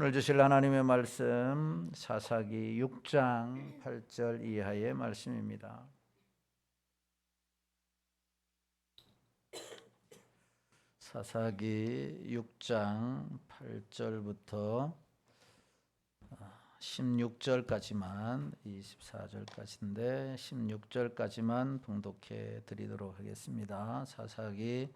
오늘 주실 하나님의 말씀 사사기 6장 8절 이하의 말씀입니다. 사사기 6장 8절부터 16절까지만 24절까지인데 16절까지만 봉독해 드리도록 하겠습니다. 사사기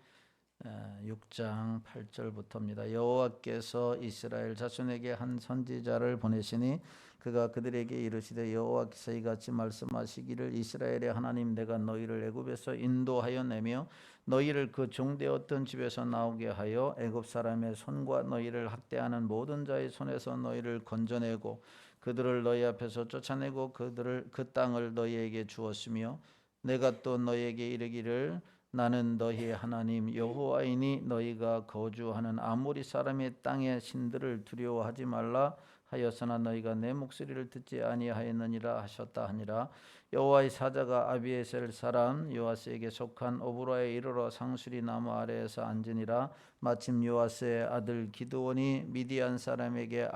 6장 8절부터입니다. 여호와께서 이스라엘 자손에게 한 선지자를 보내시니 그가 그들에게 이르시되 여호와께서 이같이 말씀하시기를 이스라엘의 하나님 내가 너희를 애굽에서 인도하여 내며 너희를 그 종되었던 집에서 나오게 하여 애굽 사람의 손과 너희를 학대하는 모든 자의 손에서 너희를 건져내고 그들을 너희 앞에서 쫓아내고 그 땅을 너희에게 주었으며 내가 또 너희에게 이르기를 나는 너희의 하나님 여호와이니 너희가 거주하는 아모리 사람의 땅의 신들을 두려워하지 말라 하였으나 너희가 내 목소리를 듣지 아니하였느니라 하셨다 하니라. 여호와의 사자가 아비에셀 사람 요아스에게 속한 오브라에 이르러 상수리 나무 아래에서 앉으니라. 마침 요아스의 아들 기드온이 미디안 사람에게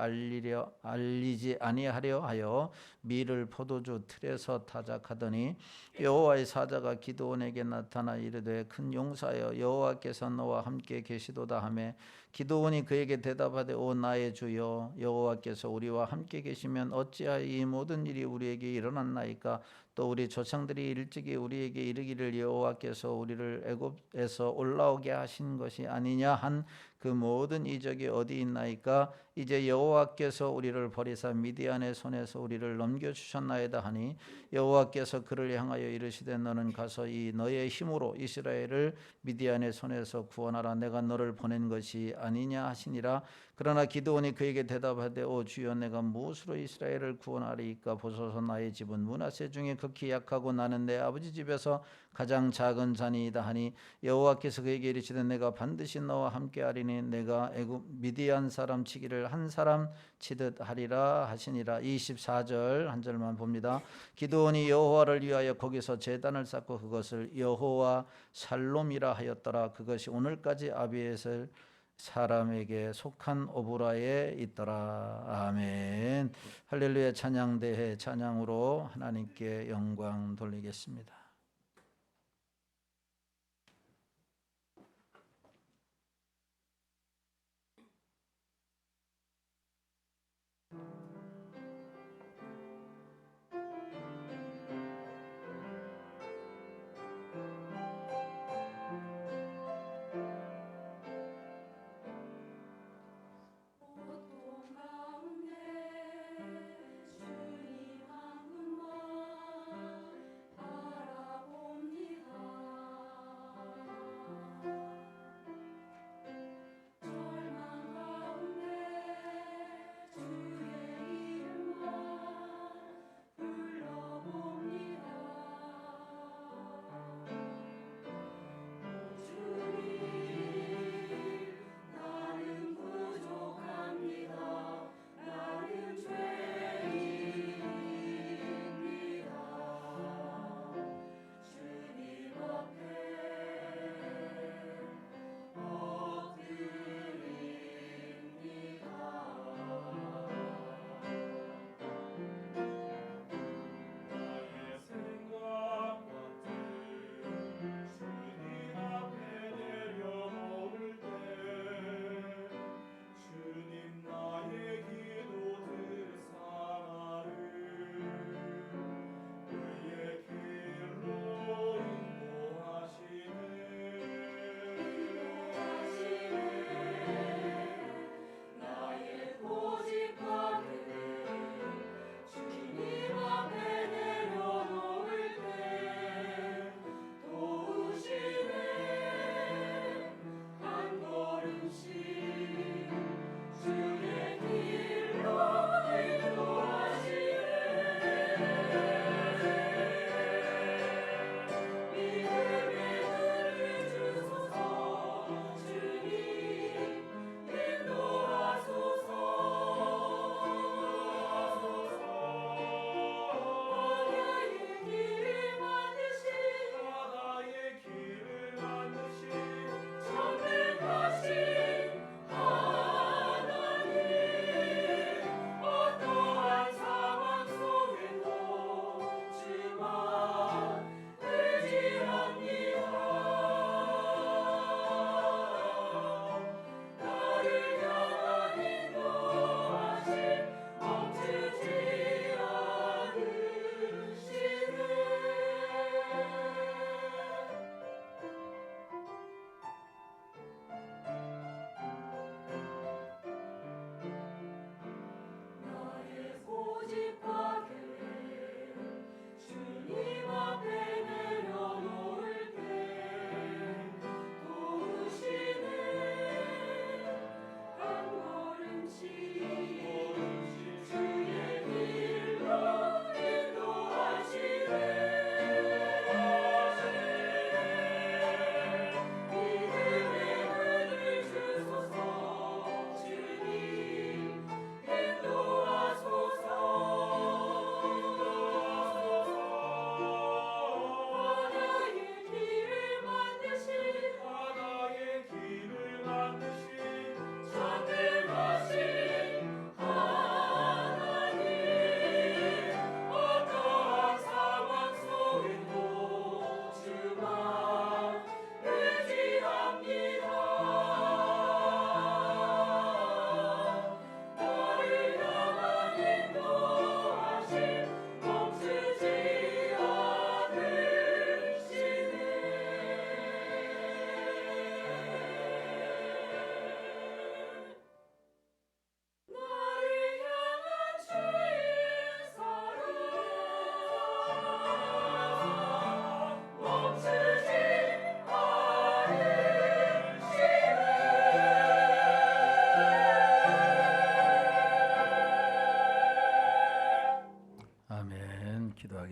알리지 아니하려 하여 밀을 포도주 틀에서 타작하더니 여호와의 사자가 기드온에게 나타나 이르되 큰 용사여 여호와께서 너와 함께 계시도다 하매 기드온이 그에게 대답하되 오 나의 주여 여호와께서 우리와 함께 계시면 어찌하여 이 모든 일이 우리에게 일어났나이까. 또 우리 조상들이 일찍이 우리에게 이르기를 여호와께서 우리를 애굽에서 올라오게 하신 것이 아니냐 한 그 모든 이적이 어디 있나이까. 이제 여호와께서 우리를 버리사 미디안의 손에서 우리를 넘겨주셨나이다 하니 여호와께서 그를 향하여 이르시되 너는 가서 이 너의 힘으로 이스라엘을 미디안의 손에서 구원하라. 내가 너를 보낸 것이 아니냐 하시니라. 그러나 기드온이 그에게 대답하되 오 주여 내가 무엇으로 이스라엘을 구원하리이까. 보소서 나의 집은 므낫세 중에 극히 약하고 나는 내 아버지 집에서 가장 작은 자니이다 하니 여호와께서 그에게 이르시되 내가 반드시 너와 함께하리니 내가 애굽 미디안 사람 치기를 한 사람 치듯 하리라 하시니라. 24절 한 절만 봅니다. 기드온이 여호와를 위하여 거기서 제단을 쌓고 그것을 여호와 살롬이라 하였더라. 그것이 오늘까지 아비에셀 사람에게 속한 오브라에 있더라. 아멘. 할렐루야. 찬양대회 찬양으로 하나님께 영광 돌리겠습니다.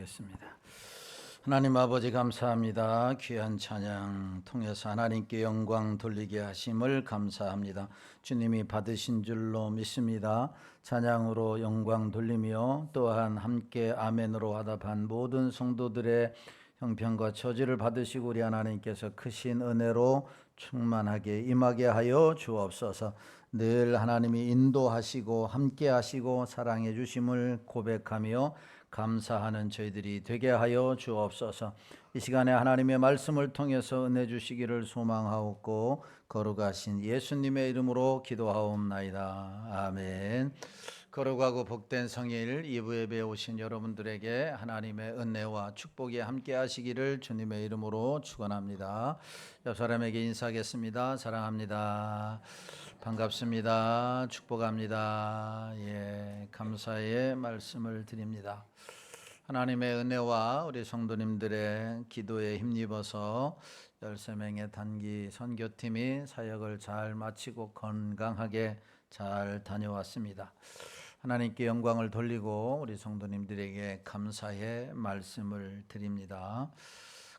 기도하겠습니다. 하나님 아버지 감사합니다. 귀한 찬양 통해서 하나님께 영광 돌리게 하심을 감사합니다. 주님이 받으신 줄로 믿습니다. 찬양으로 영광 돌리며 또한 함께 아멘으로 화답한 모든 성도들의 형편과 처지를 받으시고 우리 하나님께서 크신 은혜로 충만하게 임하게 하여 주옵소서. 늘 하나님이 인도하시고 함께 하시고 사랑해 주심을 고백하며 감사하는 저희들이 되게 하여 주옵소서. 이 시간에 하나님의 말씀을 통해서 은혜 주시기를 소망하옵고 거룩하신 예수님의 이름으로 기도하옵나이다. 아멘. 거룩하고 복된 성일 2부 예배에 오신 여러분들에게 하나님의 은혜와 축복이 함께 하시기를 주님의 이름으로 축원합니다. 옆 사람에게 인사하겠습니다. 사랑합니다. 반갑습니다. 축복합니다. 감사의 말씀을 드립니다. 하나님의 은혜와 우리 성도님들의 기도에 힘입어서 13명의 단기 선교팀이 사역을 잘 마치고 건강하게 잘 다녀왔습니다. 하나님께 영광을 돌리고 우리 성도님들에게 감사의 말씀을 드립니다.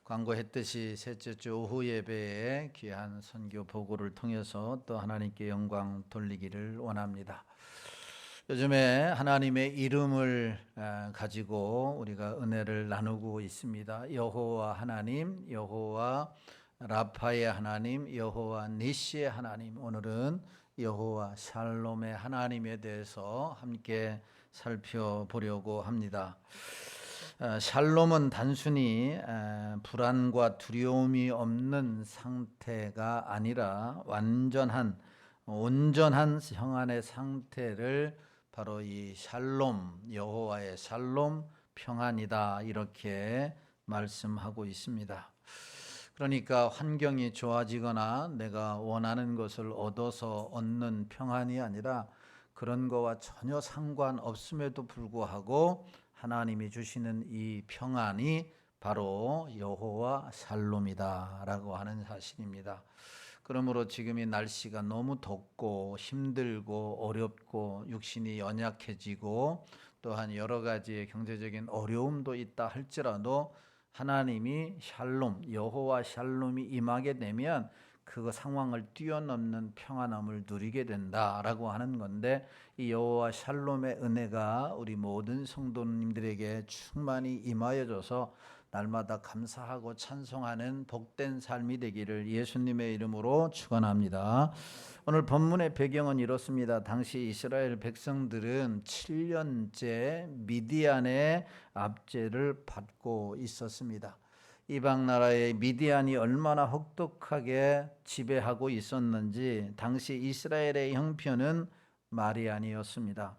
광고했듯이 셋째 주 오후 예배에 귀한 선교 보고를 통해서 또 하나님께 영광 돌리기를 원합니다. 요즘에 하나님의 이름을 가지고 우리가 은혜를 나누고 있습니다. 여호와 하나님, 여호와 라파의 하나님, 여호와 니시의 하나님. 오늘은 여호와 샬롬의 하나님에 대해서 함께 살펴보려고 합니다. 샬롬은 단순히 불안과 두려움이 없는 상태가 아니라 온전한 평안의 상태를 바로 이 샬롬, 여호와의 샬롬 평안이다 이렇게 말씀하고 있습니다. 그러니까 환경이 좋아지거나 내가 원하는 것을 얻어서 얻는 평안이 아니라 그런 거와 전혀 상관없음에도 불구하고 하나님이 주시는 이 평안이 바로 여호와 샬롬이다라고 하는 사실입니다. 그러므로 지금 이 날씨가 너무 덥고 힘들고 어렵고 육신이 연약해지고 또한 여러 가지의 경제적인 어려움도 있다 할지라도 하나님이 샬롬, 여호와 샬롬이 임하게 되면 그 상황을 뛰어넘는 평안함을 누리게 된다라고 하는 건데, 이 여호와 샬롬의 은혜가 우리 모든 성도님들에게 충만히 임하여져서 날마다 감사하고 찬송하는 복된 삶이 되기를 예수님의 이름으로 축원합니다. 오늘 본문의 배경은 이렇습니다. 당시 이스라엘 백성들은 7년째 미디안의 압제를 받고 있었습니다. 이방 나라의 미디안이 얼마나 혹독하게 지배하고 있었는지 당시 이스라엘의 형편은 말이 아니었습니다.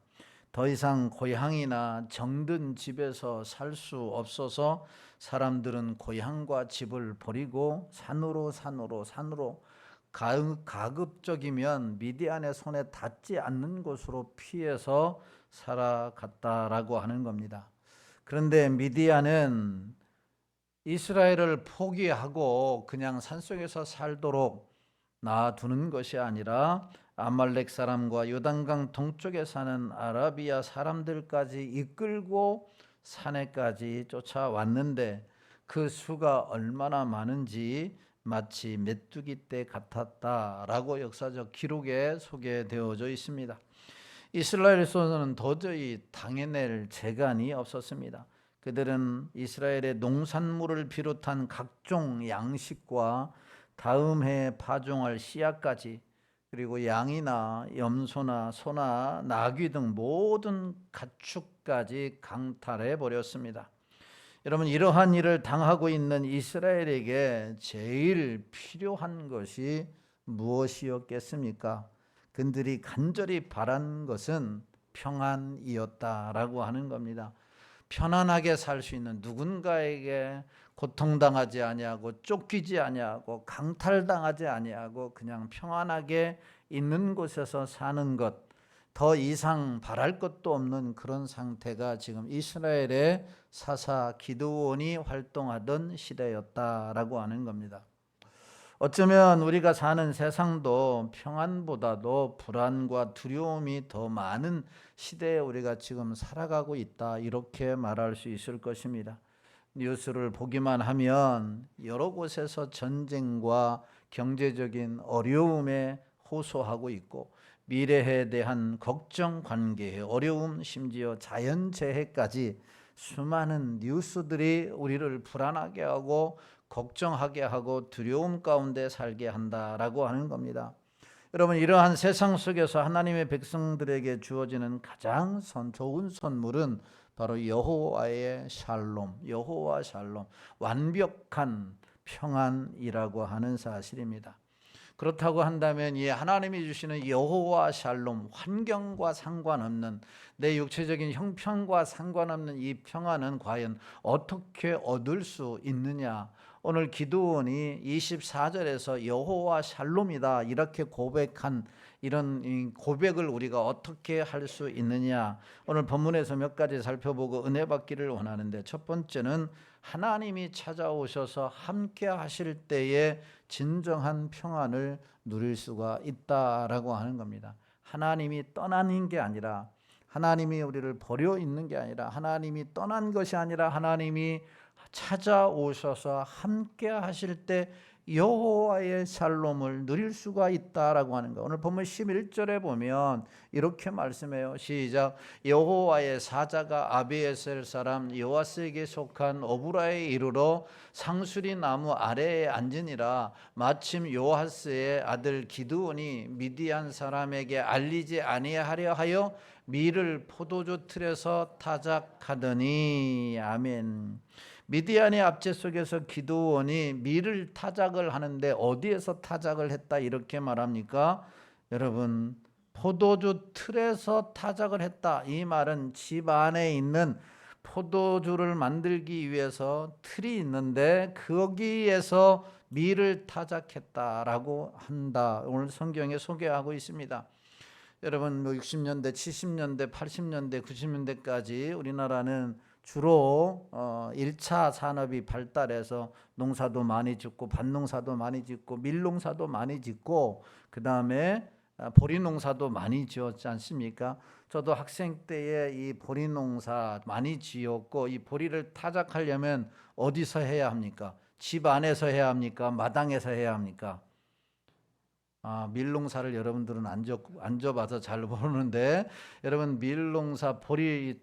더 이상 고향이나 정든 집에서 살 수 없어서 사람들은 고향과 집을 버리고 산으로 가급적이면 미디안의 손에 닿지 않는 곳으로 피해서 살아갔다라고 하는 겁니다. 그런데 미디안은 이스라엘을 포기하고 그냥 산속에서 살도록 놔두는 것이 아니라 아말렉 사람과 요단강 동쪽에 사는 아라비아 사람들까지 이끌고 산에까지 쫓아왔는데 그 수가 얼마나 많은지 마치 메뚜기 떼 같았다라고 역사적 기록에 소개되어져 있습니다. 이스라엘에서는 도저히 당해낼 재간이 없었습니다. 그들은 이스라엘의 농산물을 비롯한 각종 양식과 다음 해에 파종할 씨앗까지, 그리고 양이나 염소나 소나 나귀 등 모든 가축까지 강탈해 버렸습니다. 여러분, 이러한 일을 당하고 있는 이스라엘에게 제일 필요한 것이 무엇이었겠습니까? 그들이 간절히 바란 것은 평안이었다라고 하는 겁니다. 편안하게 살 수 있는, 누군가에게 고통당하지 아니하고 쫓기지 아니하고 강탈당하지 아니하고 그냥 평안하게 있는 곳에서 사는 것, 더 이상 바랄 것도 없는 그런 상태가 지금 이스라엘의 사사 기드온이 활동하던 시대였다라고 하는 겁니다. 어쩌면 우리가 사는 세상도 평안보다도 불안과 두려움이 더 많은 시대에 우리가 지금 살아가고 있다, 이렇게 말할 수 있을 것입니다. 뉴스를 보기만 하면 여러 곳에서 전쟁과 경제적인 어려움에 호소하고 있고, 미래에 대한 걱정, 관계의 어려움, 심지어 자연재해까지 수많은 뉴스들이 우리를 불안하게 하고 걱정하게 하고 두려움 가운데 살게 한다라고 하는 겁니다. 여러분, 이러한 세상 속에서 하나님의 백성들에게 주어지는 가장 좋은 선물은 바로 여호와의 샬롬, 여호와 샬롬, 완벽한 평안이라고 하는 사실입니다. 그렇다고 한다면 이 하나님이 주시는 여호와 샬롬, 환경과 상관없는, 내 육체적인 형편과 상관없는 이 평안은 과연 어떻게 얻을 수 있느냐? 오늘 기드온이 24절에서 여호와 샬롬이다 이렇게 고백한 이런 고백을 우리가 어떻게 할 수 있느냐? 오늘 본문에서 몇 가지 살펴보고 은혜 받기를 원하는데, 첫 번째는 하나님이 찾아오셔서 함께 하실 때에 진정한 평안을 누릴 수가 있다라고 하는 겁니다. 하나님이 떠나는 게 아니라, 하나님이 우리를 버려 있는 게 아니라, 하나님이 떠난 것이 아니라 하나님이 찾아오셔서 함께 하실 때 여호와의 샬롬을 누릴 수가 있다라고 하는 거. 오늘 본문 11절에 보면 이렇게 말씀해요. 시작. 여호와의 사자가 아비에셀 사람 요아스에게 속한 오브라에 이르러 상수리 나무 아래에 앉으니라. 마침 요아스의 아들 기드온이 미디안 사람에게 알리지 아니하려 하여 밀을 포도주 틀에서 타작하더니. 아멘. 미디안의 압제 속에서 기드온이 밀을 타작을 하는데 어디에서 타작을 했다 이렇게 말합니까? 여러분, 포도주 틀에서 타작을 했다. 이 말은 집 안에 있는 포도주를 만들기 위해서 틀이 있는데 거기에서 밀을 타작했다라고 한다. 오늘 성경에 소개하고 있습니다. 여러분, 60년대, 70년대, 80년대, 90년대까지 우리나라는 주로 1차 산업이 발달해서 농사도 많이 짓고 밭농사도 많이 짓고 밀농사도 많이 짓고, 그 다음에 보리농사도 많이 지었지 않습니까? 저도 학생 때에 이 보리농사 많이 지었고, 이 보리를 타작하려면 어디서 해야 합니까? 집 안에서 해야 합니까? 마당에서 해야 합니까? 밀농사를 여러분들은 안 져봐서 잘 모르는데, 여러분, 밀농사 보리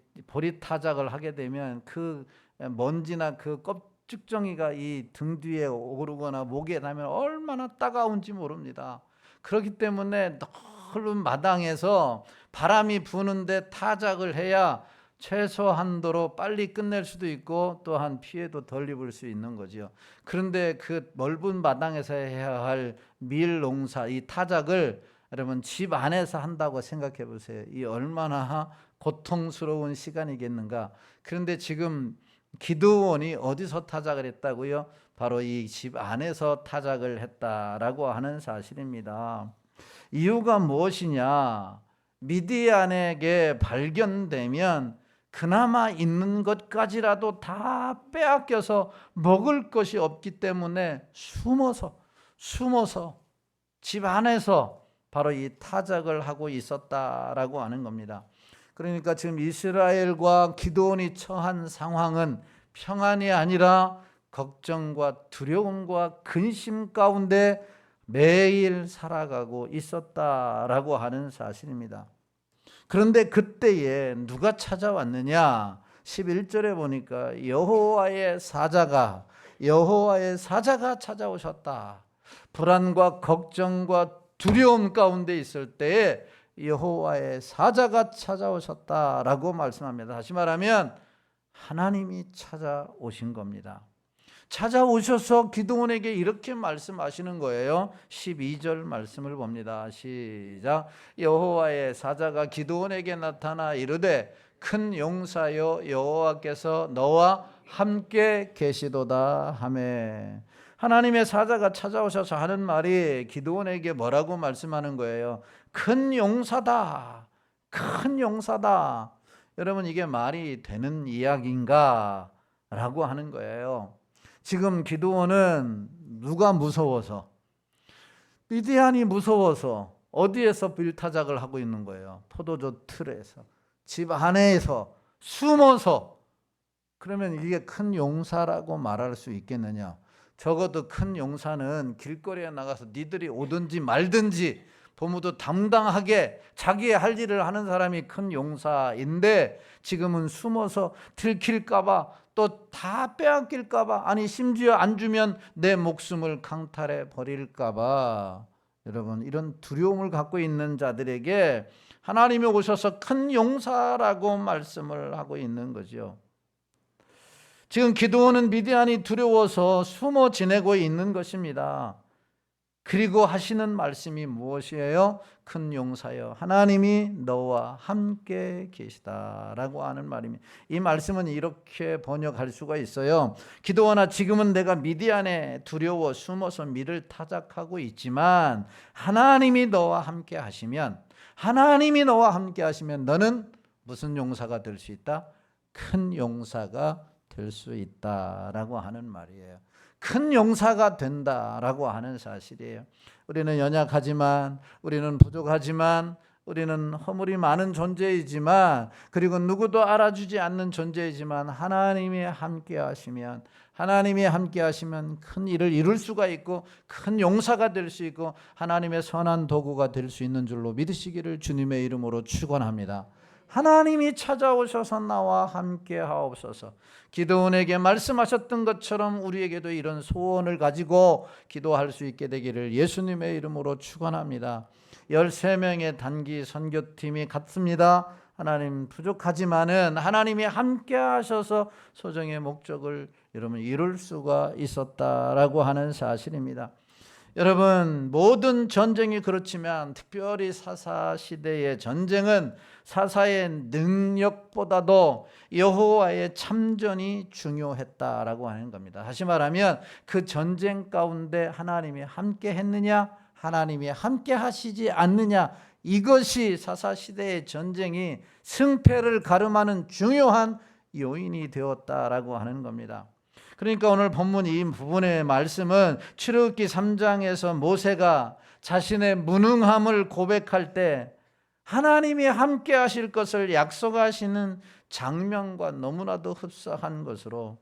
타작을 하게 되면 그 먼지나 그 껍죽정이가 이 등 뒤에 오르거나 목에 닿으면 얼마나 따가운지 모릅니다. 그렇기 때문에 넓은 마당에서 바람이 부는데 타작을 해야 최소한도로 빨리 끝낼 수도 있고 또한 피해도 덜 입을 수 있는 거죠. 그런데 그 넓은 마당에서 해야 할 밀농사, 이 타작을 여러분 집 안에서 한다고 생각해 보세요. 이 얼마나 고통스러운 시간이겠는가. 그런데 지금 기드온이 어디서 타작을 했다고요? 바로 이 집 안에서 타작을 했다라고 하는 사실입니다. 이유가 무엇이냐? 미디안에게 발견되면 그나마 있는 것까지라도 다 빼앗겨서 먹을 것이 없기 때문에 숨어서 집 안에서 바로 이 타작을 하고 있었다라고 하는 겁니다. 그러니까 지금 이스라엘과 기드온이 처한 상황은 평안이 아니라 걱정과 두려움과 근심 가운데 매일 살아가고 있었다라고 하는 사실입니다. 그런데 그때에 누가 찾아왔느냐? 11절에 보니까 여호와의 사자가 찾아오셨다. 불안과 걱정과 두려움 가운데 있을 때에 여호와의 사자가 찾아오셨다라고 말씀합니다. 다시 말하면 하나님이 찾아오신 겁니다. 찾아오셔서 기드온에게 이렇게 말씀하시는 거예요. 12절 말씀을 봅니다. 시작. 여호와의 사자가 기드온에게 나타나 이르되 큰 용사여 여호와께서 너와 함께 계시도다 하매. 하나님의 사자가 찾아오셔서 하는 말이 기드온에게 뭐라고 말씀하는 거예요? 큰 용사다. 큰 용사다. 여러분, 이게 말이 되는 이야기인가? 라고 하는 거예요. 지금 기드온은 누가 무서워서, 미디안이 무서워서 어디에서 빌타작을 하고 있는 거예요? 포도주 틀에서, 집 안에서 숨어서. 그러면 이게 큰 용사라고 말할 수 있겠느냐? 적어도 큰 용사는 길거리에 나가서 니들이 오든지 말든지 도무도 담당하게 자기의 할 일을 하는 사람이 큰 용사인데, 지금은 숨어서 들킬까봐, 또 다 빼앗길까봐, 아니 심지어 안 주면 내 목숨을 강탈해 버릴까봐. 여러분, 이런 두려움을 갖고 있는 자들에게 하나님이 오셔서 큰 용사라고 말씀을 하고 있는 거죠. 지금 기드온은 미디안이 두려워서 숨어 지내고 있는 것입니다. 그리고 하시는 말씀이 무엇이에요? 큰 용사여, 하나님이 너와 함께 계시다라고 하는 말입니다. 이 말씀은 이렇게 번역할 수가 있어요. 기드온아, 지금은 내가 미디안에 두려워 숨어서 밀을 타작하고 있지만 하나님이 너와 함께 하시면, 하나님이 너와 함께 하시면 너는 무슨 용사가 될 수 있다? 큰 용사가 될 수 있다라고 하는 말이에요. 큰 용사가 된다라고 하는 사실이에요. 우리는 연약하지만, 우리는 부족하지만, 우리는 허물이 많은 존재이지만, 그리고 누구도 알아주지 않는 존재이지만 하나님이 함께 하시면, 하나님이 함께 하시면 큰 일을 이룰 수가 있고 큰 용사가 될 수 있고 하나님의 선한 도구가 될 수 있는 줄로 믿으시기를 주님의 이름으로 축원합니다. 하나님이 찾아오셔서 나와 함께 하옵소서. 기드온에게 말씀하셨던 것처럼 우리에게도 이런 소원을 가지고 기도할 수 있게 되기를 예수님의 이름으로 축원합니다. 13명의 단기 선교팀이 갔습니다. 하나님, 부족하지만은 하나님이 함께 하셔서 소정의 목적을 여러분 이룰 수가 있었다라고 하는 사실입니다. 여러분, 모든 전쟁이 그렇지만 특별히 사사시대의 전쟁은 사사의 능력보다도 여호와의 참전이 중요했다라고 하는 겁니다. 다시 말하면 그 전쟁 가운데 하나님이 함께 했느냐, 하나님이 함께 하시지 않느냐, 이것이 사사시대의 전쟁이 승패를 가름하는 중요한 요인이 되었다라고 하는 겁니다. 그러니까 오늘 본문 이 부분의 말씀은 출애굽기 3장에서 모세가 자신의 무능함을 고백할 때 하나님이 함께 하실 것을 약속하시는 장면과 너무나도 흡사한 것으로,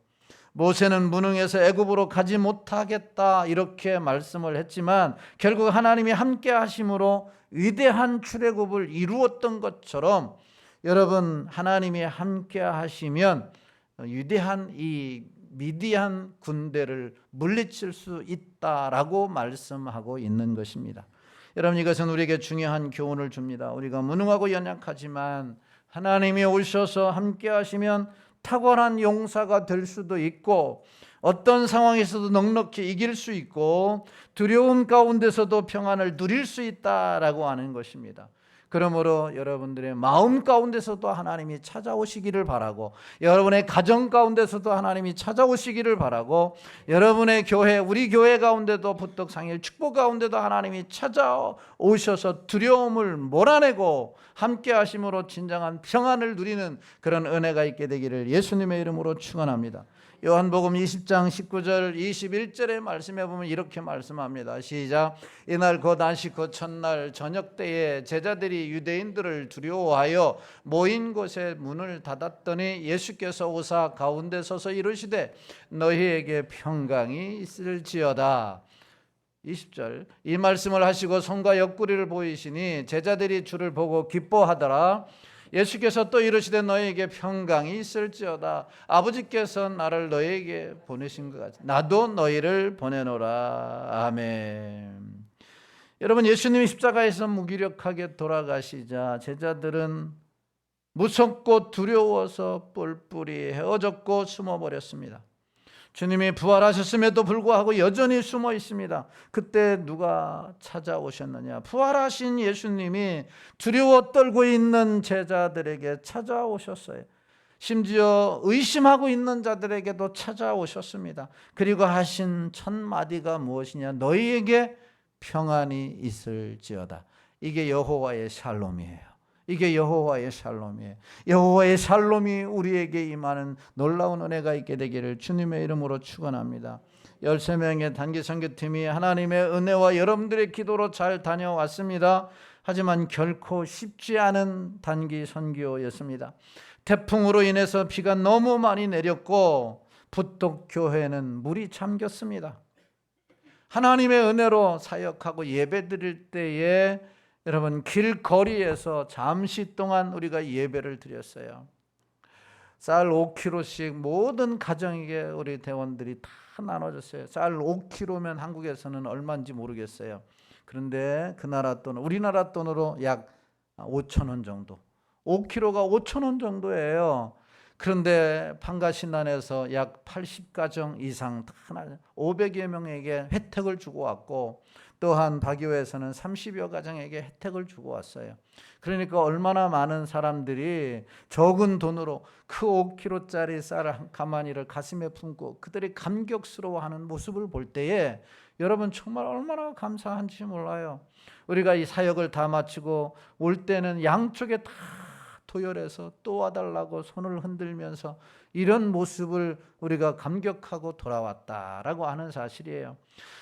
모세는 무능해서 애굽으로 가지 못하겠다 이렇게 말씀을 했지만 결국 하나님이 함께 하심으로 위대한 출애굽을 이루었던 것처럼, 여러분, 하나님이 함께 하시면 위대한 이 미디안 군대를 물리칠 수 있다라고 말씀하고 있는 것입니다. 여러분, 이것은 우리에게 중요한 교훈을 줍니다. 우리가 무능하고 연약하지만 하나님이 오셔서 함께 하시면 탁월한 용사가 될 수도 있고, 어떤 상황에서도 넉넉히 이길 수 있고, 두려움 가운데서도 평안을 누릴 수 있다라고 하는 것입니다. 그러므로 여러분들의 마음 가운데서도 하나님이 찾아오시기를 바라고, 여러분의 가정 가운데서도 하나님이 찾아오시기를 바라고, 여러분의 교회, 우리 교회 가운데도 부떡상일 축복 가운데도 하나님이 찾아오셔서 두려움을 몰아내고 함께 하심으로 진정한 평안을 누리는 그런 은혜가 있게 되기를 예수님의 이름으로 축원합니다. 요한복음 20장 19절 21절의 말씀에 보면 이렇게 말씀합니다. 시작. 이날 곧 안식 후 첫날 저녁 때에 제자들이 유대인들을 두려워하여 모인 곳에 문을 닫았더니 예수께서 오사 가운데 서서 이르시되 너희에게 평강이 있을지어다. 20절. 이 말씀을 하시고 손과 옆구리를 보이시니 제자들이 주를 보고 기뻐하더라. 예수께서 또 이르시되 너희에게 평강이 있을지어다. 아버지께서 나를 너희에게 보내신 것 같이 나도 너희를 보내노라. 아멘. 여러분, 예수님이 십자가에서 무기력하게 돌아가시자 제자들은 무섭고 두려워서 뿔뿔이 헤어졌고 숨어버렸습니다. 주님이 부활하셨음에도 불구하고 여전히 숨어 있습니다. 그때 누가 찾아오셨느냐? 부활하신 예수님이 두려워 떨고 있는 제자들에게 찾아오셨어요. 심지어 의심하고 있는 자들에게도 찾아오셨습니다. 그리고 하신 첫 마디가 무엇이냐? 너희에게 평안이 있을지어다. 이게 여호와의 샬롬이에요. 이게 여호와의 샬롬이에요. 여호와의 샬롬이 우리에게 임하는 놀라운 은혜가 있게 되기를 주님의 이름으로 축원합니다. 13명의 단기 선교팀이 하나님의 은혜와 여러분들의 기도로 잘 다녀왔습니다. 하지만 결코 쉽지 않은 단기 선교였습니다. 태풍으로 인해서 비가 너무 많이 내렸고 부톡교회는 물이 잠겼습니다. 하나님의 은혜로 사역하고 예배드릴 때에 여러분 길거리에서 잠시 동안 우리가 예배를 드렸어요. 쌀 5kg씩 모든 가정에게 우리 대원들이 다 나눠줬어요. 쌀 5kg면 한국에서는 얼마인지 모르겠어요. 그런데 그 나라 돈, 우리나라 돈으로 약 5,000원 정도, 5kg가 5,000원 정도예요. 그런데 판가신단에서 약 80가정 이상 500여 명에게 혜택을 주고 왔고, 또한 박교회에서는 30여 가정에게 혜택을 주고 왔어요. 그러니까 얼마나 많은 사람들이 적은 돈으로 그 5kg짜리 쌀 가마니를 가슴에 품고 그들이 감격스러워하는 모습을 볼 때에 여러분 정말 얼마나 감사한지 몰라요. 우리가 이 사역을 다 마치고 올 때는 양쪽에 다 도열해서 또 와달라고 손을 흔들면서 이런 모습을 우리가 감격하고 돌아왔다라고 하는 사실이에요.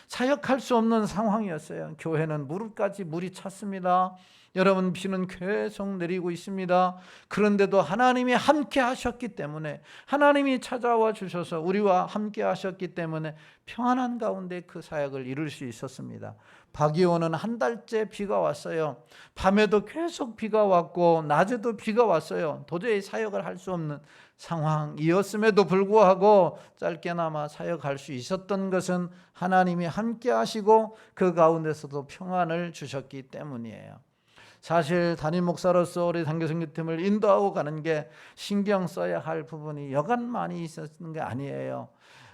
사역할 수 없는 상황이었어요. 교회는 무릎까지 물이 찼습니다. 여러분 비는 계속 내리고 있습니다. 그런데도 하나님이 함께 하셨기 때문에, 하나님이 찾아와 주셔서 우리와 함께 하셨기 때문에 평안한 가운데 그 사역을 이룰 수 있었습니다. 박이호는 한 달째 비가 왔어요. 밤에도 계속 비가 왔고 낮에도 비가 왔어요. 도저히 사역을 할 수 없는 상황이었음에도 불구하고 짧게나마 사역할 수 있었던 것은 하나님이 함께 하시고 그 가운데서도 평안을 주셨기 때문이에요. 사실 담임 목사로서 우리 단교선교팀을 인도하고 가는 게 신경 써야 할 부분이 여간 많이 있었는 게 아니에요.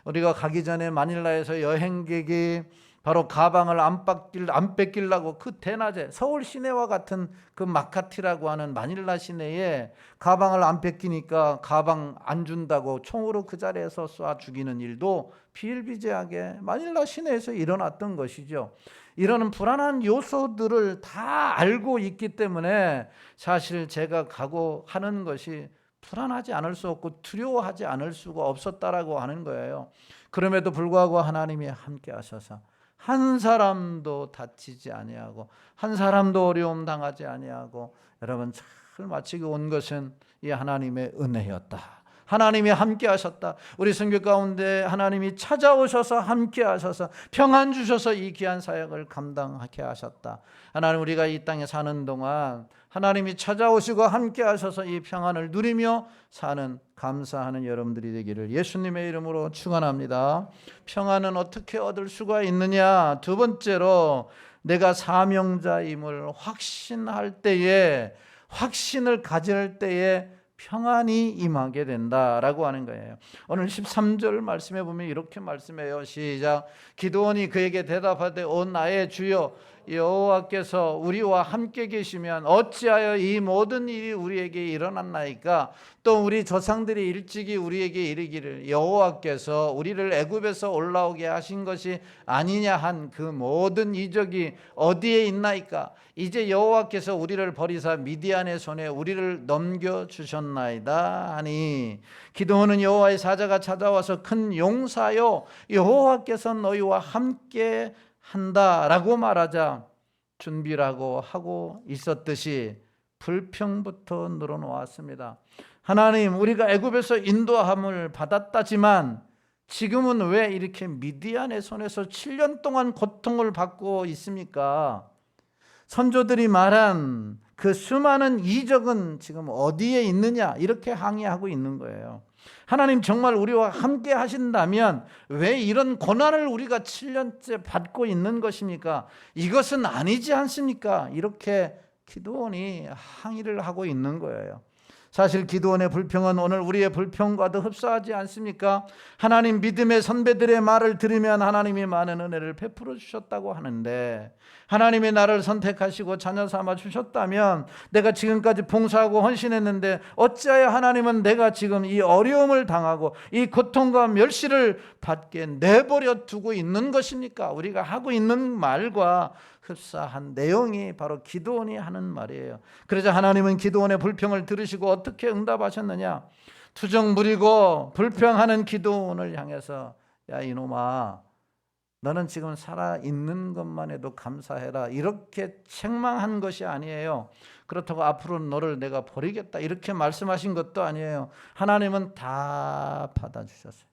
우리가 가기 전에 마닐라에서 여행객이 바로 가방을 안 뺏기려고 그 대낮에 서울 시내와 같은 그 마카티라고 하는 마닐라 시내에 가방을 안 뺏기니까 가방 안 준다고 총으로 그 자리에서 쏴 죽이는 일도 비일비재하게 마닐라 시내에서 일어났던 것이죠. 이런 불안한 요소들을 다 알고 있기 때문에 사실 제가 가고 하는 것이 불안하지 않을 수 없고 두려워하지 않을 수가 없었다라고 하는 거예요. 그럼에도 불구하고 하나님이 함께 하셔서 한 사람도 다치지 아니하고 한 사람도 어려움 당하지 아니하고 여러분 잘 마치고 온 것은 이 하나님의 은혜였다. 하나님이 함께 하셨다. 우리 선교 가운데 하나님이 찾아오셔서 함께 하셔서 평안 주셔서 이 귀한 사역을 감당하게 하셨다. 하나님 우리가 이 땅에 사는 동안 하나님이 찾아오시고 함께 하셔서 이 평안을 누리며 사는 감사하는 여러분들이 되기를 예수님의 이름으로 축원합니다. 평안은 어떻게 얻을 수가 있느냐? 두 번째로 내가 사명자임을 확신할 때에, 확신을 가질 때에 평안이 임하게 된다라고 하는 거예요. 오늘 13절 말씀해 보면 이렇게 말씀해요. 시작. 기드온이 그에게 대답하되 오 나의 주여 여호와께서 우리와 함께 계시면 어찌하여 이 모든 일이 우리에게 일어났나이까? 또 우리 조상들이 일찍이 우리에게 이르기를 여호와께서 우리를 애굽에서 올라오게 하신 것이 아니냐 한 그 모든 이적이 어디에 있나이까? 이제 여호와께서 우리를 버리사 미디안의 손에 우리를 넘겨주셨나이다 하니, 기드온은 여호와의 사자가 찾아와서 큰 용사여 여호와께서 너희와 함께 한다라고 말하자 준비라고 하고 있었듯이 불평부터 늘어놓았습니다. 하나님 우리가 애굽에서 인도함을 받았다지만 지금은 왜 이렇게 미디안의 손에서 7년 동안 고통을 받고 있습니까? 선조들이 말한 그 수많은 이적은 지금 어디에 있느냐 이렇게 항의하고 있는 거예요. 하나님 정말 우리와 함께 하신다면 왜 이런 고난을 우리가 7년째 받고 있는 것입니까? 이것은 아니지 않습니까? 이렇게 기드온이 항의를 하고 있는 거예요. 사실 기드온의 불평은 오늘 우리의 불평과도 흡사하지 않습니까? 하나님 믿음의 선배들의 말을 들으면 하나님이 많은 은혜를 베풀어 주셨다고 하는데, 하나님이 나를 선택하시고 자녀 삼아 주셨다면 내가 지금까지 봉사하고 헌신했는데 어찌하여 하나님은 내가 지금 이 어려움을 당하고 이 고통과 멸시를 받게 내버려 두고 있는 것입니까? 우리가 하고 있는 말과 흡사한 내용이 바로 기드온이 하는 말이에요. 그러자 하나님은 기드온의 불평을 들으시고 어떻게 응답하셨느냐? 투정 부리고 불평하는 기드온을 향해서 야 이놈아, 너는 지금 살아있는 것만 해도 감사해라. 이렇게 책망한 것이 아니에요. 그렇다고 앞으로 너를 내가 버리겠다 이렇게 말씀하신 것도 아니에요. 하나님은 다 받아주셨어요.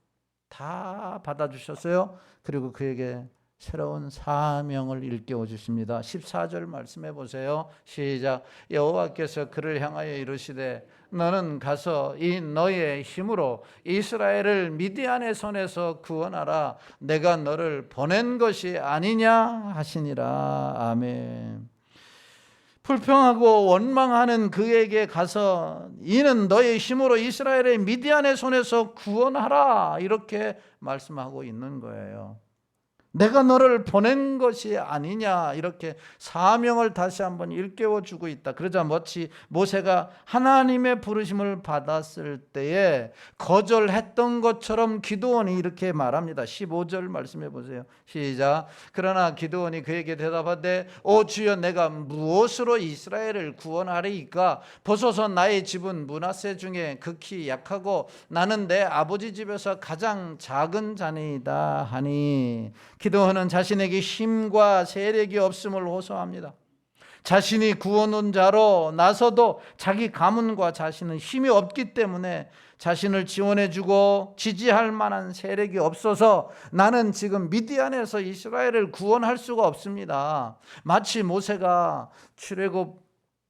다 받아주셨어요. 그리고 그에게 새로운 사명을 일깨워 주십니다. 14절 말씀해 보세요. 시작. 여호와께서 그를 향하여 이르시되 너는 가서 이 너의 힘으로 이스라엘을 미디안의 손에서 구원하라. 내가 너를 보낸 것이 아니냐 하시니라. 아멘. 불평하고 원망하는 그에게 가서 이는 너의 힘으로 이스라엘의 미디안의 손에서 구원하라 이렇게 말씀하고 있는 거예요. 내가 너를 보낸 것이 아니냐 이렇게 사명을 다시 한번 일깨워주고 있다. 그러자 마치 모세가 하나님의 부르심을 받았을 때에 거절했던 것처럼 기드온이 이렇게 말합니다. 15절 말씀해 보세요. 시작. 그러나 기드온이 그에게 대답하되 오 주여 내가 무엇으로 이스라엘을 구원하리이까? 보소서 나의 집은 므낫세 중에 극히 약하고 나는 내 아버지 집에서 가장 작은 자니이다 하니 기드온은 자신에게 힘과 세력이 없음을 호소합니다. 자신이 구원한 자로 나서도 자기 가문과 자신은 힘이 없기 때문에 자신을 지원해주고 지지할 만한 세력이 없어서 나는 지금 미디안에서 이스라엘을 구원할 수가 없습니다. 마치 모세가 출애굽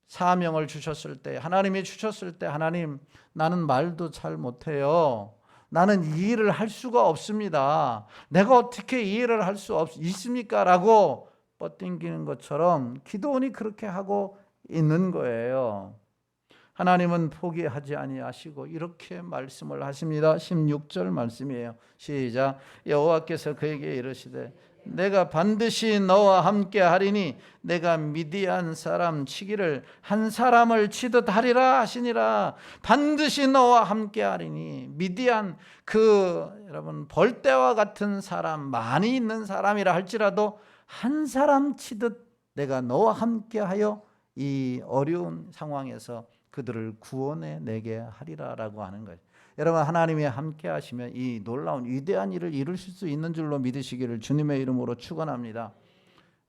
사명을 주셨을 때, 하나님이 주셨을 때 하나님 나는 말도 잘 못해요. 나는 이 일을 할 수가 없습니다. 내가 어떻게 이 일을 할 수 있습니까? 라고 뻗땡기는 것처럼 기드온이 그렇게 하고 있는 거예요. 하나님은 포기하지 아니하시고 이렇게 말씀을 하십니다. 16절 말씀이에요. 시작. 여호와께서 그에게 이르시되 내가 반드시 너와 함께 하리니 내가 미디안 사람 치기를 한 사람을 치듯 하리라 하시니라. 반드시 너와 함께 하리니 미디안 여러분 벌떼와 같은 사람 많이 있는 사람이라 할지라도 한 사람 치듯 내가 너와 함께 하여 이 어려운 상황에서 그들을 구원해 내게 하리라라고 하는 거예요. 여러분 하나님이 함께 하시면 이 놀라운 위대한 일을 이루실 수 있는 줄로 믿으시기를 주님의 이름으로 축원합니다.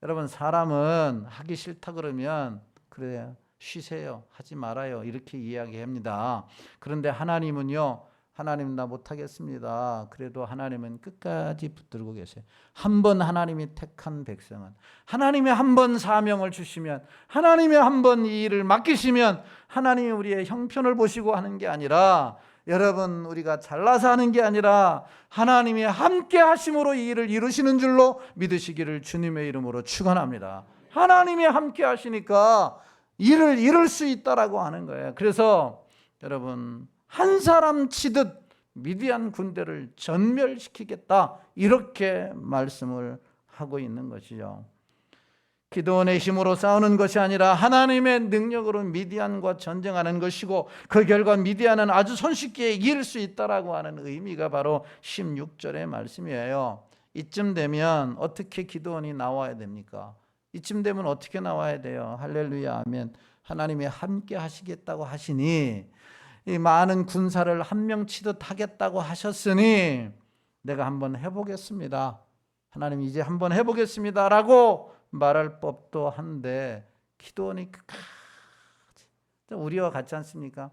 여러분 사람은 하기 싫다 그러면 그래 쉬세요 하지 말아요 이렇게 이야기합니다. 그런데 하나님은요 하나님 나 못하겠습니다. 그래도 하나님은 끝까지 붙들고 계세요. 한 번 하나님이 택한 백성은 하나님이 한 번 사명을 주시면 하나님이 한 번 이 일을 맡기시면 하나님이 우리의 형편을 보시고 하는 게 아니라 여러분 우리가 잘나서 하는 게 아니라 하나님이 함께 하심으로 이 일을 이루시는 줄로 믿으시기를 주님의 이름으로 축원합니다. 하나님이 함께 하시니까 일을 이룰 수 있다라고 하는 거예요. 그래서 여러분 한 사람 치듯 미디안 군대를 전멸시키겠다 이렇게 말씀을 하고 있는 것이죠. 기드온의 힘으로 싸우는 것이 아니라 하나님의 능력으로 미디안과 전쟁하는 것이고 그 결과 미디안은 아주 손쉽게 이길 수 있다라고 하는 의미가 바로 16절의 말씀이에요. 이쯤 되면 어떻게 기드온이 나와야 됩니까? 이쯤 되면 어떻게 나와야 돼요? 할렐루야 아멘. 하나님이 함께 하시겠다고 하시니 이 많은 군사를 한 명 치듯 하겠다고 하셨으니 내가 한번 해보겠습니다. 하나님 이제 한번 해보겠습니다라고 말할 법도 한데 기드온이 끝까지 우리와 같지 않습니까?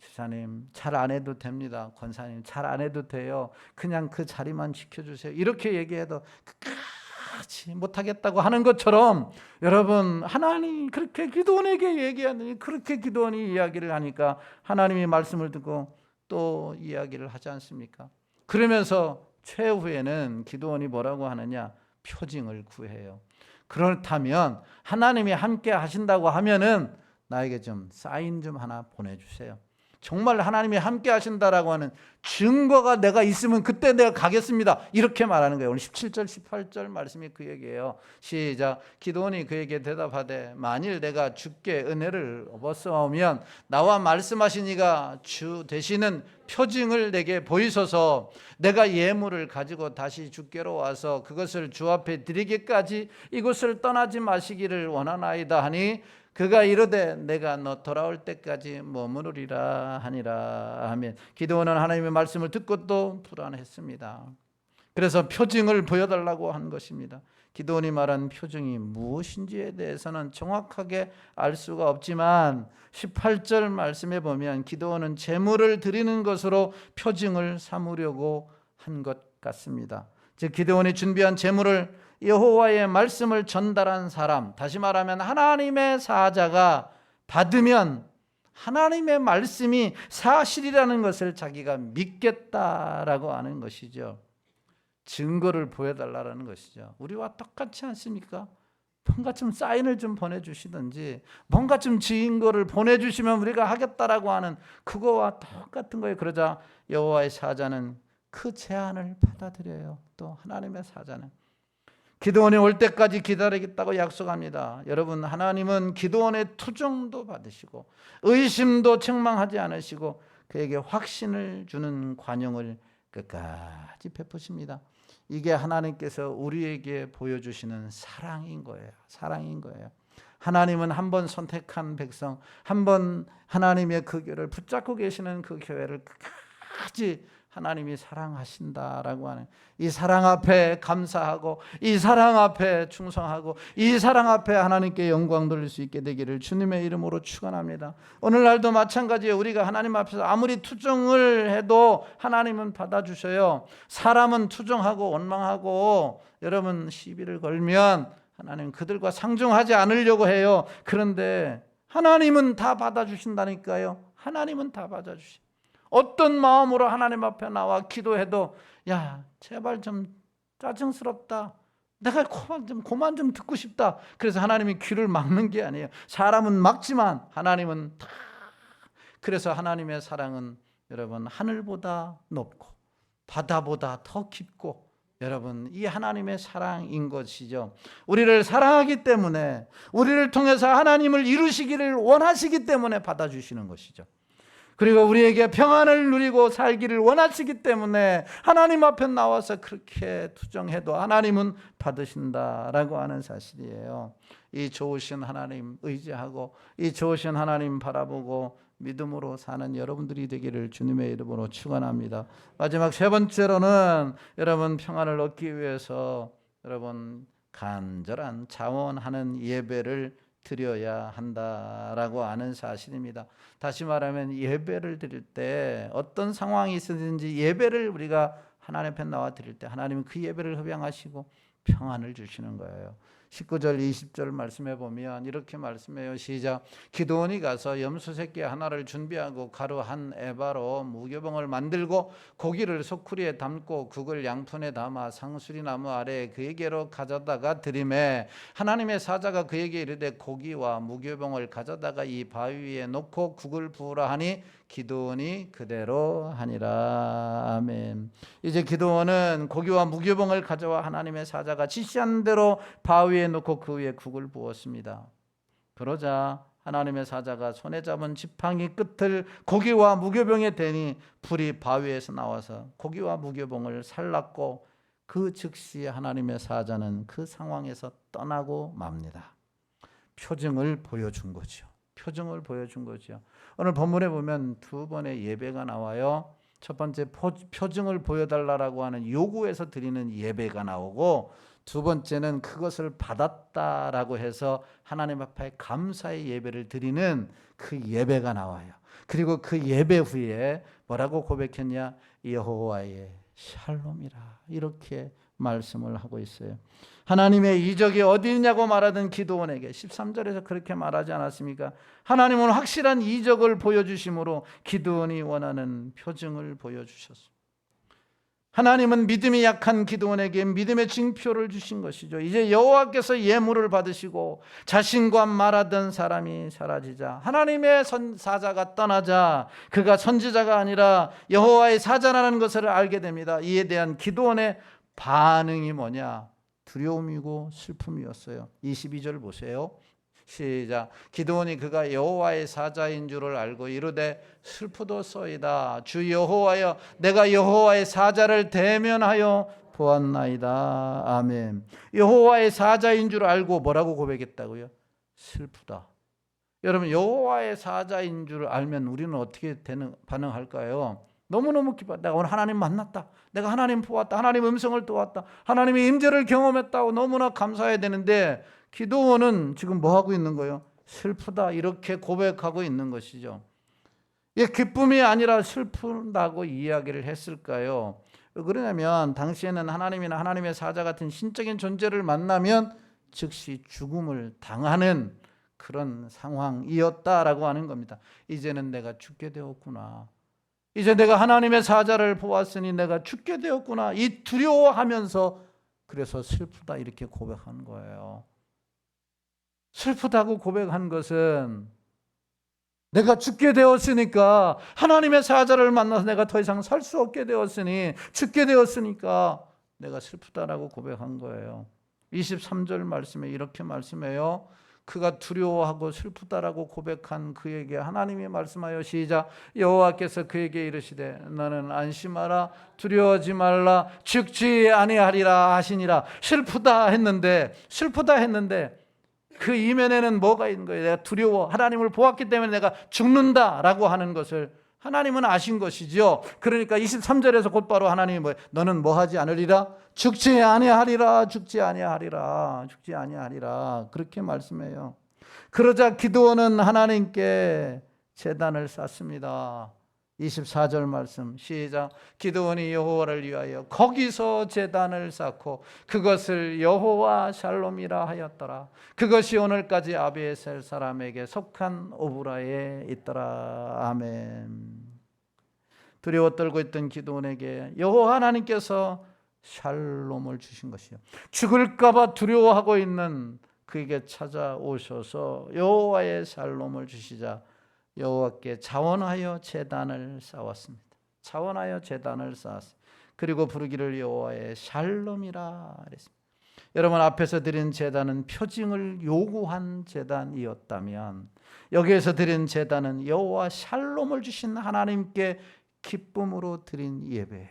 집사님 잘 안 해도 됩니다. 권사님 잘 안 해도 돼요. 그냥 그 자리만 지켜주세요. 이렇게 얘기해도 끝까지 못하겠다고 하는 것처럼 여러분 하나님 그렇게 기드온에게 얘기하더니 그렇게 기드온이 이야기를 하니까 하나님이 말씀을 듣고 또 이야기를 하지 않습니까? 그러면서 최후에는 기드온이 뭐라고 하느냐? 표징을 구해요. 그렇다면 하나님이 함께 하신다고 하면은 나에게 좀 사인 좀 하나 보내주세요. 정말 하나님이 함께 하신다라고 하는 증거가 내가 있으면 그때 내가 가겠습니다. 이렇게 말하는 거예요. 오늘 17절 18절 말씀이 그 얘기예요. 시작. 기드온이 그에게 대답하되 만일 내가 주께 은혜를 얻었사오면 나와 말씀하신 이가 주 되시는 표징을 내게 보이소서. 내가 예물을 가지고 다시 주께로 와서 그것을 주 앞에 드리기까지 이곳을 떠나지 마시기를 원하나이다 하니 그가 이르되 내가 너 돌아올 때까지 머무르리라 하니라 하면 기드온은 하나님의 말씀을 듣고 또 불안했습니다. 그래서 표징을 보여달라고 한 것입니다. 기드온이 말한 표징이 무엇인지에 대해서는 정확하게 알 수가 없지만 18절 말씀에 보면 기드온은 제물을 드리는 것으로 표징을 삼으려고 한 것 같습니다. 즉 기드온이 준비한 제물을 여호와의 말씀을 전달한 사람, 다시 말하면 하나님의 사자가 받으면 하나님의 말씀이 사실이라는 것을 자기가 믿겠다라고 하는 것이죠. 증거를 보여달라는 것이죠. 우리와 똑같지 않습니까? 뭔가 좀 사인을 좀 보내주시든지 뭔가 좀 증거를 보내주시면 우리가 하겠다라고 하는 그거와 똑같은 거예요. 그러자 여호와의 사자는 그 제안을 받아들여요. 또 하나님의 사자는 기드온이 올 때까지 기다리겠다고 약속합니다. 여러분, 하나님은 기드온의 투정도 받으시고 의심도 책망하지 않으시고 그에게 확신을 주는 관용을 끝까지 베푸십니다. 이게 하나님께서 우리에게 보여주시는 사랑인 거예요. 사랑인 거예요. 하나님은 한 번 선택한 백성, 한 번 하나님의 그 교회를 붙잡고 계시는 그 교회를 끝까지 하나님이 사랑하신다라고 하는 이 사랑 앞에 감사하고 이 사랑 앞에 충성하고 이 사랑 앞에 하나님께 영광 돌릴 수 있게 되기를 주님의 이름으로 축원합니다. 오늘날도 마찬가지예요. 우리가 하나님 앞에서 아무리 투정을 해도 하나님은 받아주셔요. 사람은 투정하고 원망하고 여러분 시비를 걸면 하나님 그들과 상종하지 않으려고 해요. 그런데 하나님은 다 받아주신다니까요. 하나님은 다 받아주시. 어떤 마음으로 하나님 앞에 나와 기도해도 야 제발 좀 짜증스럽다, 내가 그만 좀 듣고 싶다. 그래서 하나님이 귀를 막는 게 아니에요. 사람은 막지만 하나님은 다. 그래서 하나님의 사랑은 여러분 하늘보다 높고 바다보다 더 깊고 여러분 이 하나님의 사랑인 것이죠. 우리를 사랑하기 때문에 우리를 통해서 하나님을 이루시기를 원하시기 때문에 받아주시는 것이죠. 그리고 우리에게 평안을 누리고 살기를 원하시기 때문에 하나님 앞에 나와서 그렇게 투정해도 하나님은 받으신다라고 하는 사실이에요. 이 좋으신 하나님 의지하고 이 좋으신 하나님 바라보고 믿음으로 사는 여러분들이 되기를 주님의 이름으로 축원합니다. 마지막 세 번째로는 여러분 평안을 얻기 위해서 여러분 간절한 자원하는 예배를 드려야 한다라고 하는 사실입니다. 다시 말하면 예배를 드릴 때 어떤 상황이 있든지 예배를 우리가 하나님 앞에 나와 드릴 때 하나님은 그 예배를 흡양하시고 평안을 주시는 거예요. 19절 20절 말씀해 보면 이렇게 말씀해요. 시작. 기드온이 가서 염소 새끼 하나를 준비하고 가루 한 에바로 무교병을 만들고 고기를 소쿠리에 담고 국을 양푼에 담아 상수리 나무 아래에 그에게로 가져다가 드리매 하나님의 사자가 그에게 이르되 고기와 무교병을 가져다가 이 바위 위에 놓고 국을 부으라 하니 기드온이 그대로 하니라. 아멘. 이제 기드온은 고기와 무교병을 가져와 하나님의 사자가 지시한 대로 바위에 놓고 그 위에 국을 부었습니다. 그러자 하나님의 사자가 손에 잡은 지팡이 끝을 고기와 무교병에 대니 불이 바위에서 나와서 고기와 무교병을 살랐고 그 즉시 하나님의 사자는 그 상황에서 떠나고 맙니다. 표징을 보여준 거죠. 표징을 보여준 거죠. 오늘 본문에 보면 두 번의 예배가 나와요. 첫 번째 표징을 보여달라고 하는 요구에서 드리는 예배가 나오고 두 번째는 그것을 받았다라고 해서 하나님 앞에 감사의 예배를 드리는 그 예배가 나와요. 그리고 그 예배 후에 뭐라고 고백했냐? 여호와의 샬롬이라 이렇게 말씀을 하고 있어요. 하나님의 이적이 어디 있냐고 말하던 기드온에게 13절에서 그렇게 말하지 않았습니까? 하나님은 확실한 이적을 보여주심으로 기드온이 원하는 표징을 보여주셨습니다. 하나님은 믿음이 약한 기드온에게 믿음의 징표를 주신 것이죠. 이제 여호와께서 예물을 받으시고 자신과 말하던 사람이 사라지자 하나님의 사자가 떠나자 그가 선지자가 아니라 여호와의 사자라는 것을 알게 됩니다. 이에 대한 기드온의 반응이 뭐냐? 두려움이고 슬픔이었어요. 22절 보세요. 시작. 기드온이 그가 여호와의 사자인 줄을 알고 이르되 슬프도소이다. 주 여호와여, 내가 여호와의 사자를 대면하여 보았나이다. 아멘. 여호와의 사자인 줄 알고 뭐라고 고백했다고요? 슬프다. 여러분, 여호와의 사자인 줄 알면 우리는 어떻게 반응할까요? 너무너무 기뻐. 내가 오늘 하나님 만났다. 내가 하나님 보았다. 하나님 음성을 또았다. 하나님의 임재를 경험했다고 너무나 감사해야 되는데 기도원은 지금 뭐 하고 있는 거예요? 슬프다 이렇게 고백하고 있는 것이죠. 이 기쁨이 아니라 슬픈다고 이야기를 했을까요? 왜 그러냐면 당시에는 하나님이나 하나님의 사자 같은 신적인 존재를 만나면 즉시 죽음을 당하는 그런 상황이었다라고 하는 겁니다. 이제는 내가 죽게 되었구나. 이제 내가 하나님의 사자를 보았으니 내가 죽게 되었구나. 이 두려워하면서 그래서 슬프다 이렇게 고백한 거예요. 슬프다고 고백한 것은 내가 죽게 되었으니까, 하나님의 사자를 만나서 내가 더 이상 살 수 없게 되었으니, 죽게 되었으니까 내가 슬프다라고 고백한 거예요. 23절 말씀에 이렇게 말씀해요. 그가 두려워하고 슬프다라고 고백한 그에게 하나님이 말씀하여 시작. 여호와께서 그에게 이르시되 너는 안심하라, 두려워하지 말라, 죽지 아니하리라 하시니라. 슬프다 했는데 그 이면에는 뭐가 있는 거예요? 내가 두려워, 하나님을 보았기 때문에 내가 죽는다라고 하는 것을 하나님은 아신 것이죠. 그러니까 23절에서 곧바로 하나님이 뭐예요? 너는 뭐 하지 않으리라? 죽지 아니하리라, 죽지 아니하리라, 죽지 아니하리라, 그렇게 말씀해요. 그러자 기드온은 하나님께 제단을 쌓습니다. 24절 말씀 시작. 기드온이 여호와를 위하여 거기서 제단을 쌓고 그것을 여호와 샬롬이라 하였더라. 그것이 오늘까지 아비에셀 사람에게 속한 오브라에 있더라. 아멘. 두려워 떨고 있던 기드온에게 여호와 하나님께서 샬롬을 주신 것이요, 죽을까 봐 두려워하고 있는 그에게 찾아오셔서 여호와의 샬롬을 주시자 여호와께 자원하여 제단을 쌓았습니다. 자원하여 제단을 쌓았습니다. 그리고 부르기를 여호와의 샬롬이라 그랬습니다. 여러분, 앞에서 드린 제단은 표징을 요구한 제단이었다면 여기에서 드린 제단은 여호와 샬롬을 주신 하나님께 기쁨으로 드린 예배예요.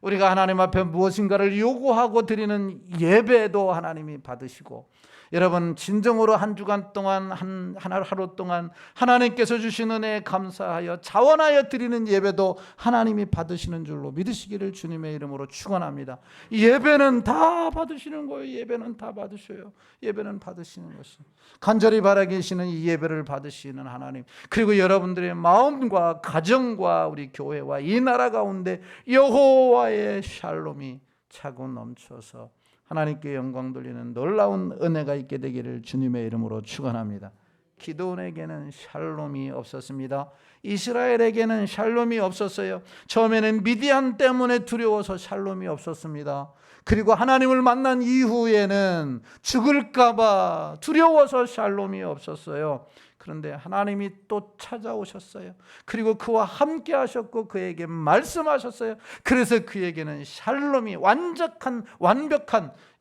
우리가 하나님 앞에 무엇인가를 요구하고 드리는 예배도 하나님이 받으시고, 여러분 진정으로 한 주간 동안 하루 동안 하나님께서 주신 은혜에 감사하여 자원하여 드리는 예배도 하나님이 받으시는 줄로 믿으시기를 주님의 이름으로 축원합니다. 예배는 다 받으시는 거예요. 예배는 다 받으셔요. 예배는 받으시는 것이, 간절히 바라계시는 이 예배를 받으시는 하나님, 그리고 여러분들의 마음과 가정과 우리 교회와 이 나라 가운데 여호와의 샬롬이 차고 넘쳐서 하나님께 영광 돌리는 놀라운 은혜가 있게 되기를 주님의 이름으로 축원합니다. 기드온에게는 샬롬이 없었습니다. 이스라엘에게는 샬롬이 없었어요. 처음에는 미디안 때문에 두려워서 샬롬이 없었습니다. 그리고 하나님을 만난 이후에는 죽을까 봐 두려워서 샬롬이 없었어요. 그런데 하나님이 또 찾아오셨어요. 그리고 그와 함께 하셨고 그에게 말씀하셨어요. 그래서 그에게는 샬롬이 완벽한,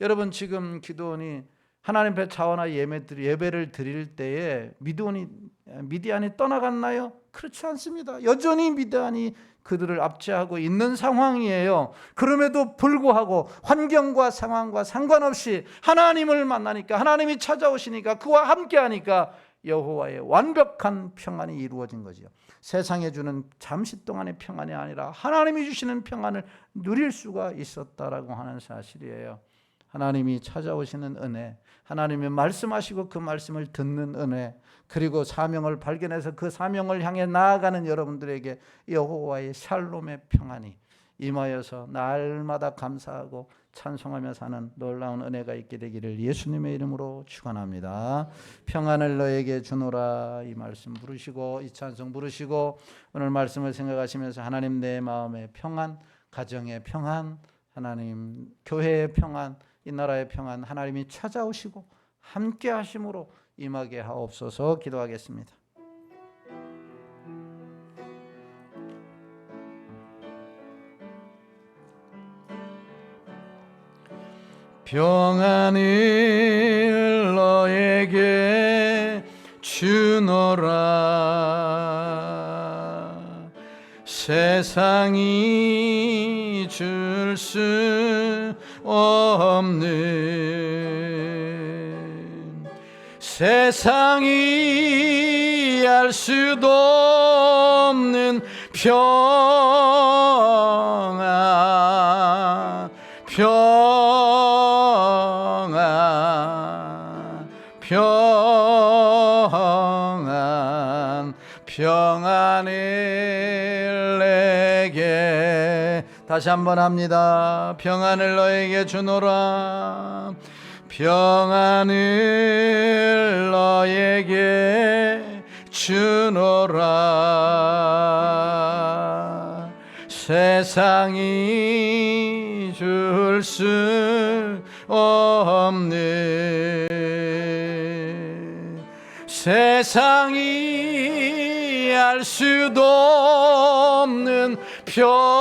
여러분 지금 기드온이 하나님 앞에 자원하 예배를 드릴 때에 미디안이 떠나갔나요? 그렇지 않습니다. 여전히 미디안이 그들을 압제하고 있는 상황이에요. 그럼에도 불구하고 환경과 상황과 상관없이 하나님을 만나니까, 하나님이 찾아오시니까, 그와 함께 하니까 여호와의 완벽한 평안이 이루어진 거죠. 세상에 주는 잠시 동안의 평안이 아니라 하나님이 주시는 평안을 누릴 수가 있었다라고 하는 사실이에요. 하나님이 찾아오시는 은혜, 하나님이 말씀하시고 그 말씀을 듣는 은혜, 그리고 사명을 발견해서 그 사명을 향해 나아가는 여러분들에게 여호와의 샬롬의 평안이 임하여서 날마다 감사하고 찬송하며 사는 놀라운 은혜가 있게 되기를 예수님의 이름으로 축원합니다. 평안을 너에게 주노라, 이 말씀 부르시고 이 찬송 부르시고 오늘 말씀을 생각하시면서 하나님, 내 마음의 평안, 가정의 평안, 하나님 교회의 평안, 이 나라의 평안 하나님이 찾아오시고 함께 하심으로 임하게 하옵소서. 기도하겠습니다. 평안을 너에게 주노라, 세상이 줄 수 없는, 세상이 이해할 수도 없는 평안, 평안, 평안, 평안을 내게, 다시 한번 합니다. 평안을 너에게 주노라. 평안을 너에게 주노라. 세상이 줄 수 없는, 세상이 알 수도 없는 평안,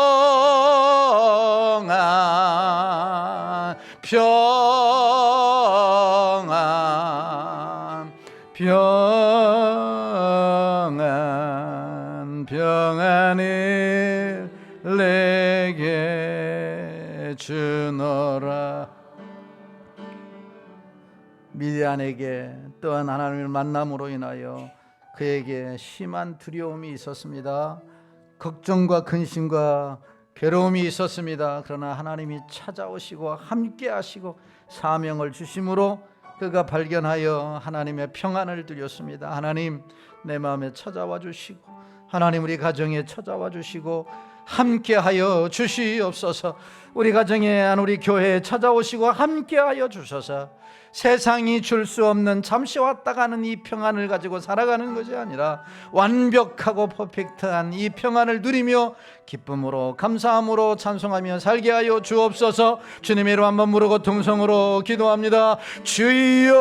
평안, 평안, 평안을 내게 주노라. 미디안에게 또한 하나님을 만남으로 인하여 그에게 심한 두려움이 있었습니다. 걱정과 근심과 괴로움이 있었습니다. 그러나 하나님이 찾아오시고 함께 하시고 사명을 주심으로 그가 발견하여 하나님의 평안을 누렸습니다. 하나님, 내 마음에 찾아와 주시고, 하나님 우리 가정에 찾아와 주시고 함께하여 주시옵소서. 우리 가정에, 우리 교회에 찾아오시고 함께하여 주셔서 세상이 줄 수 없는 잠시 왔다 가는 이 평안을 가지고 살아가는 것이 아니라 완벽하고 퍼펙트한 이 평안을 누리며 기쁨으로 감사함으로 찬송하며 살게 하여 주옵소서. 주님의 이름 한번 부르고 동성으로 기도합니다. 주여,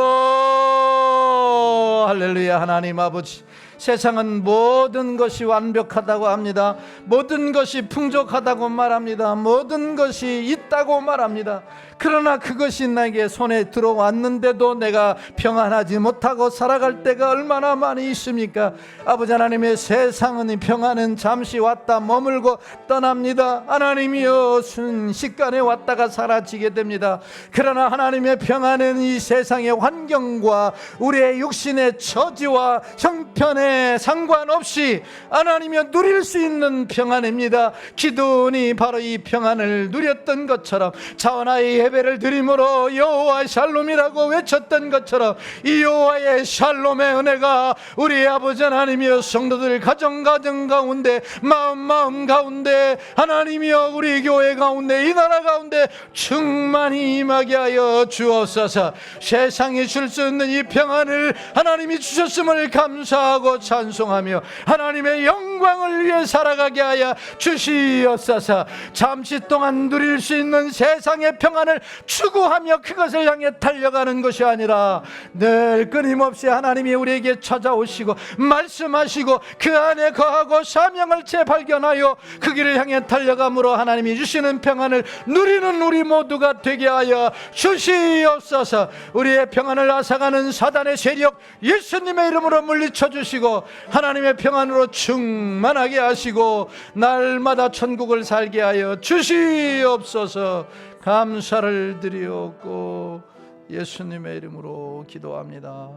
할렐루야. 하나님 아버지, 세상은 모든 것이 완벽하다고 합니다. 모든 것이 풍족하다고 말합니다. 모든 것이 있다고 말합니다. 그러나 그것이 나에게 손에 들어왔는데도 내가 평안하지 못하고 살아갈 때가 얼마나 많이 있습니까? 아버지 하나님의 세상은, 이 평안은 잠시 왔다 머물고 떠납니다. 하나님이여, 순식간에 왔다가 사라지게 됩니다. 그러나 하나님의 평안은 이 세상의 환경과 우리의 육신의 처지와 형편에 상관없이 하나님이여 누릴 수 있는 평안입니다. 기도원이 바로 이 평안을 누렸던 것처럼, 자원하의 예배를 드림으로 여호와의 샬롬이라고 외쳤던 것처럼 이 여호와의 샬롬의 은혜가 우리 아버지 하나님이여 성도들 가정 가운데, 마음 가운데, 하나님이여 우리 교회 가운데, 이 나라 가운데 충만히 임하게 하여 주옵소서. 세상이 줄 수 있는 이 평안을 하나님이 주셨음을 감사하고 찬송하며 하나님의 영광을 위해 살아가게 하여 주시옵소서. 잠시 동안 누릴 수 있는 세상의 평안을 추구하며 그것을 향해 달려가는 것이 아니라 늘 끊임없이 하나님이 우리에게 찾아오시고 말씀하시고 그 안에 거하고 사명을 재발견하여 그 길을 향해 달려감으로 하나님이 주시는 평안을 누리는 우리 모두가 되게 하여 주시옵소서. 우리의 평안을 앗아가는 사단의 세력 예수님의 이름으로 물리쳐 주시고 하나님의 평안으로 충만하게 하시고 날마다 천국을 살게 하여 주시옵소서. 감사를 드리옵고 예수님의 이름으로 기도합니다.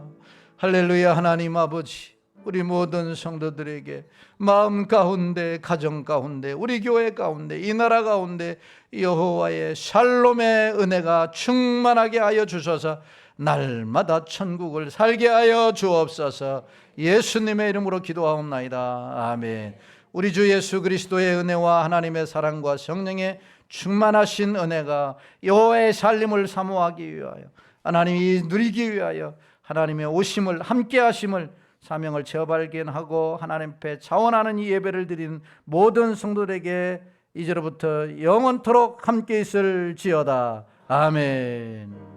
할렐루야. 하나님 아버지, 우리 모든 성도들에게 마음 가운데, 가정 가운데, 우리 교회 가운데, 이 나라 가운데 여호와의 샬롬의 은혜가 충만하게 하여 주셔서 날마다 천국을 살게 하여 주옵소서. 예수님의 이름으로 기도하옵나이다. 아멘. 우리 주 예수 그리스도의 은혜와 하나님의 사랑과 성령의 충만하신 은혜가 여호와의 살림을 사모하기 위하여, 하나님이 누리기 위하여 하나님의 오심을, 함께 하심을, 사명을 재발견하고 하나님 앞에 자원하는 이 예배를 드린 모든 성도들에게 이제로부터 영원토록 함께 있을지어다. 아멘.